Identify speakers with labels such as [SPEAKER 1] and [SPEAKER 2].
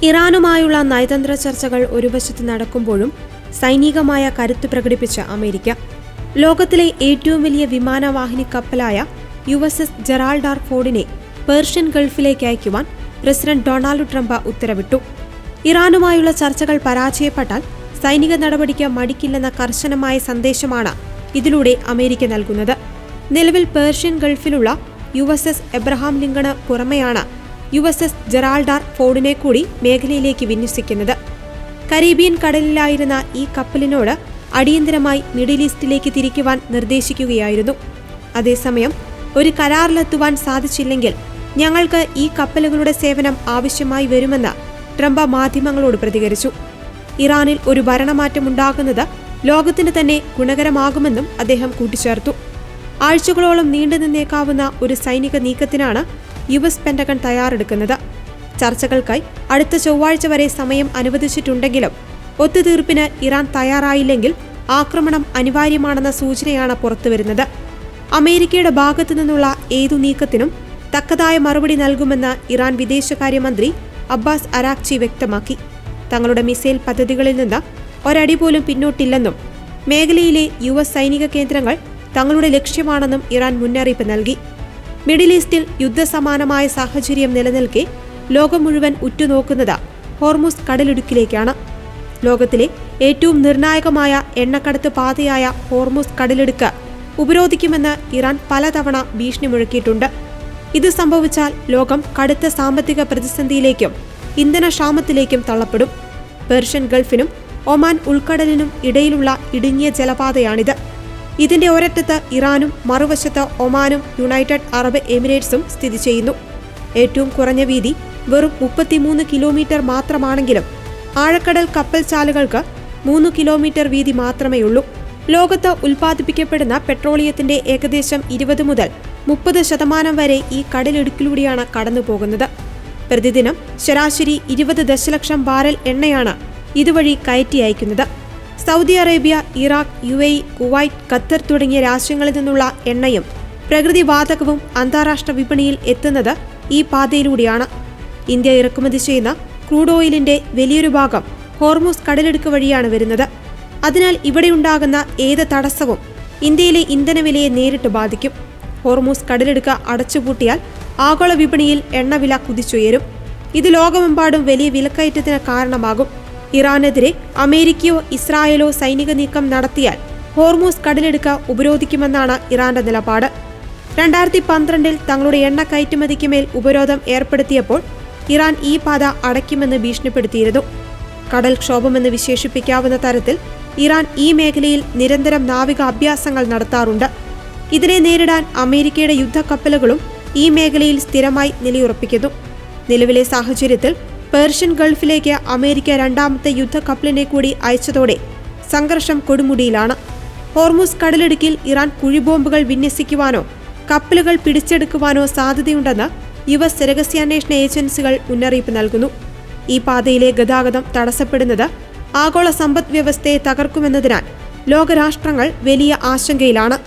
[SPEAKER 1] ഇറാനുമായുള്ള നയതന്ത്ര ചർച്ചകൾ ഒരു വശത്ത് നടക്കുമ്പോഴും സൈനികമായ കരുത്ത് പ്രകടിപ്പിച്ച അമേരിക്ക ലോകത്തിലെ ഏറ്റവും വലിയ വിമാനവാഹിനി കപ്പലായ USS ജെറാൾഡ് ആർ ഫോർഡിനെ പേർഷ്യൻ ഗൾഫിലേക്ക് അയക്കുവാൻ പ്രസിഡന്റ് ഡൊണാൾഡ് ട്രംപ് ഉത്തരവിട്ടു. ഇറാനുമായുള്ള ചർച്ചകൾ പരാജയപ്പെട്ടാൽ സൈനിക നടപടിക്ക് മടിക്കില്ലെന്ന കർശനമായ സന്ദേശമാണ് ഇതിലൂടെ അമേരിക്ക നൽകുന്നത്. നിലവിൽ പേർഷ്യൻ ഗൾഫിലുള്ള USS എബ്രഹാം ലിങ്കണ് പുറമെയാണ് USS ജെറാൾഡ് ആർ ഫോർഡിനെ കൂടി മേഖലയിലേക്ക് വിന്യസിക്കുന്നത്. കരീബിയൻ കടലിലായിരുന്ന ഈ കപ്പലിനോട് അടിയന്തരമായി മിഡിൽ ഈസ്റ്റിലേക്ക് തിരിക്കുവാൻ നിർദ്ദേശിക്കുകയായിരുന്നു. അതേസമയം ഒരു കരാറിലെത്തുവാൻ സാധിച്ചില്ലെങ്കിൽ ഞങ്ങൾക്ക് ഈ കപ്പലുകളുടെ സേവനം ആവശ്യമായി വരുമെന്ന് ട്രംപ് മാധ്യമങ്ങളോട് പ്രതികരിച്ചു. ഇറാനിൽ ഒരു ഭരണമാറ്റമുണ്ടാകുന്നത് ലോകത്തിന് തന്നെ ഗുണകരമാകുമെന്നും അദ്ദേഹം കൂട്ടിച്ചേർത്തു. ആഴ്ചകളോളം നീണ്ടുനിന്നേക്കാവുന്ന ഒരു സൈനിക നീക്കത്തിനാണ് US പെന്റഗൺ തയ്യാറെടുക്കുന്നത്. ചർച്ചകൾക്കായി അടുത്ത ചൊവ്വാഴ്ച വരെ സമയം അനുവദിച്ചിട്ടുണ്ടെങ്കിലും ഒത്തുതീർപ്പിന് ഇറാൻ തയ്യാറായില്ലെങ്കിൽ ആക്രമണം അനിവാര്യമാണെന്ന സൂചനയാണ് പുറത്തുവരുന്നത്. അമേരിക്കയുടെ ഭാഗത്തു നിന്നുള്ള ഏതു നീക്കത്തിനും തക്കതായ മറുപടി നൽകുമെന്ന് ഇറാൻ വിദേശകാര്യമന്ത്രി അബ്ബാസ് അരാക്ചി വ്യക്തമാക്കി. തങ്ങളുടെ മിസൈൽ പദ്ധതികളിൽ നിന്ന് ഒരടി പോലും പിന്നോട്ടില്ലെന്നും മേഖലയിലെ US സൈനിക കേന്ദ്രങ്ങൾ തങ്ങളുടെ ലക്ഷ്യമാണെന്നും ഇറാൻ മുന്നറിയിപ്പ് നൽകി. മിഡിൽ ഈസ്റ്റിൽ യുദ്ധസമാനമായ സാഹചര്യം നിലനിൽക്കെ ലോകം മുഴുവൻ ഉറ്റുനോക്കുന്നത് ഹോർമുസ് കടലിടുക്കിലേക്കാണ്. ലോകത്തിലെ ഏറ്റവും നിർണായകമായ എണ്ണക്കടത്ത് പാതയായ ഹോർമുസ് കടലിടുക്ക് ഉപരോധിക്കുമെന്ന് ഇറാൻ പലതവണ ഭീഷണി മുഴക്കിയിട്ടുണ്ട്. ഇത് സംഭവിച്ചാൽ ലോകം കടുത്ത സാമ്പത്തിക പ്രതിസന്ധിയിലേക്കും ഇന്ധനക്ഷാമത്തിലേക്കും തള്ളപ്പെടും. പേർഷ്യൻ ഗൾഫിനും ഒമാൻ ഉൾക്കടലിനും ഇടയിലുള്ള ഇടുങ്ങിയ ജലപാതയാണിത്. ഇതിന്റെ ഒരറ്റത്ത് ഇറാനും മറുവശത്ത് ഒമാനും യുണൈറ്റഡ് അറബ് എമിറേറ്റ്സും സ്ഥിതി ചെയ്യുന്നു. ഏറ്റവും കുറഞ്ഞ വീതി വെറും 33 കിലോമീറ്റർ മാത്രമാണെങ്കിലും ആഴക്കടൽ കപ്പൽ ചാലുകൾക്ക് 3 കിലോമീറ്റർ വീതി മാത്രമേയുള്ളൂ. ലോകത്ത് ഉൽപ്പാദിപ്പിക്കപ്പെടുന്ന പെട്രോളിയത്തിന്റെ ഏകദേശം 20 മുതൽ 30% വരെ ഈ കടലിടുക്കിലൂടെയാണ് കടന്നുപോകുന്നത്. പ്രതിദിനം ശരാശരി 20 ദശലക്ഷം ബാരൽ എണ്ണയാണ് ഇതുവഴി കയറ്റി അയക്കുന്നത്. Saudi Arabia, Iraq, UAE, Kuwait, Qatar തുടങ്ങിയ രാജ്യങ്ങളിൽ നിന്നുള്ള എണ്ണയും പ്രകൃതിവാതകവും അന്താരാഷ്ട്ര വിപണിയിൽ എത്തുന്നത് ഈ പാതയിലൂടെയാണ്. ഇന്ത്യ ഇറക്കുമതി ചെയ്യുന്ന ക്രൂഡ് ഓയിലിന്റെ വലിയൊരു ഭാഗം ഹോർമുസ് കടലിടുക്ക് വഴിയാണ് വരുന്നത്. അതിനാൽ ഇവിടെയുണ്ടാകുന്ന ഏത് തടസ്സവും ഇന്ത്യയിലെ ഇന്ധനവിലയെ നേരിട്ട് ബാധിക്കും. ഹോർമുസ് കടലിടുക്ക് അടച്ചുപൂട്ടിയാൽ ആഗോള വിപണിയിൽ എണ്ണവില കുതിച്ചുയരും. ഇത് ലോകമെമ്പാടും വലിയ വിലക്കയറ്റത്തിന് കാരണമാകും. ഇറാനെതിരെ അമേരിക്കയോ ഇസ്രായേലോ സൈനിക നീക്കം നടത്തിയാൽ ഹോർമുസ് കടലിടുക്ക് ഉപരോധിക്കുമെന്നാണ് ഇറാന്റെ നിലപാട്. 2012 തങ്ങളുടെ എണ്ണ കയറ്റുമതിക്ക് മേൽ ഉപരോധം ഏർപ്പെടുത്തിയപ്പോൾ ഇറാൻ ഈ പാത അടയ്ക്കുമെന്ന് ഭീഷണിപ്പെടുത്തിയിരുന്നു. കടൽക്ഷോഭമെന്ന് വിശേഷിപ്പിക്കാവുന്ന തരത്തിൽ ഇറാൻ ഈ മേഖലയിൽ നിരന്തരം നാവിക അഭ്യാസങ്ങൾ നടത്താറുണ്ട്. ഇതിനെ നേരിടാൻ അമേരിക്കയുടെ യുദ്ധക്കപ്പലുകളും ഈ മേഖലയിൽ സ്ഥിരമായി നിലയുറപ്പിക്കുന്നു. നിലവിലെ സാഹചര്യത്തിൽ പേർഷ്യൻ ഗൾഫിലേക്ക് അമേരിക്ക രണ്ടാമത്തെ യുദ്ധക്കപ്പലിനെ കൂടി അയച്ചതോടെ സംഘർഷം കൊടുമുടിയിലാണ്. ഹോർമുസ് കടലിടുക്കിൽ ഇറാൻ കുഴിബോംബുകൾ വിന്യസിക്കുവാനോ കപ്പലുകൾ പിടിച്ചെടുക്കുവാനോ സാധ്യതയുണ്ടെന്ന് US രഹസ്യാന്വേഷണ ഏജൻസികൾ മുന്നറിയിപ്പ് നൽകുന്നു. ഈ പാതയിലെ ഗതാഗതം തടസ്സപ്പെടുന്നത് ആഗോള സമ്പദ് വ്യവസ്ഥയെ തകർക്കുമെന്നതിനാൽ ലോകരാഷ്ട്രങ്ങൾ വലിയ ആശങ്കയിലാണ്.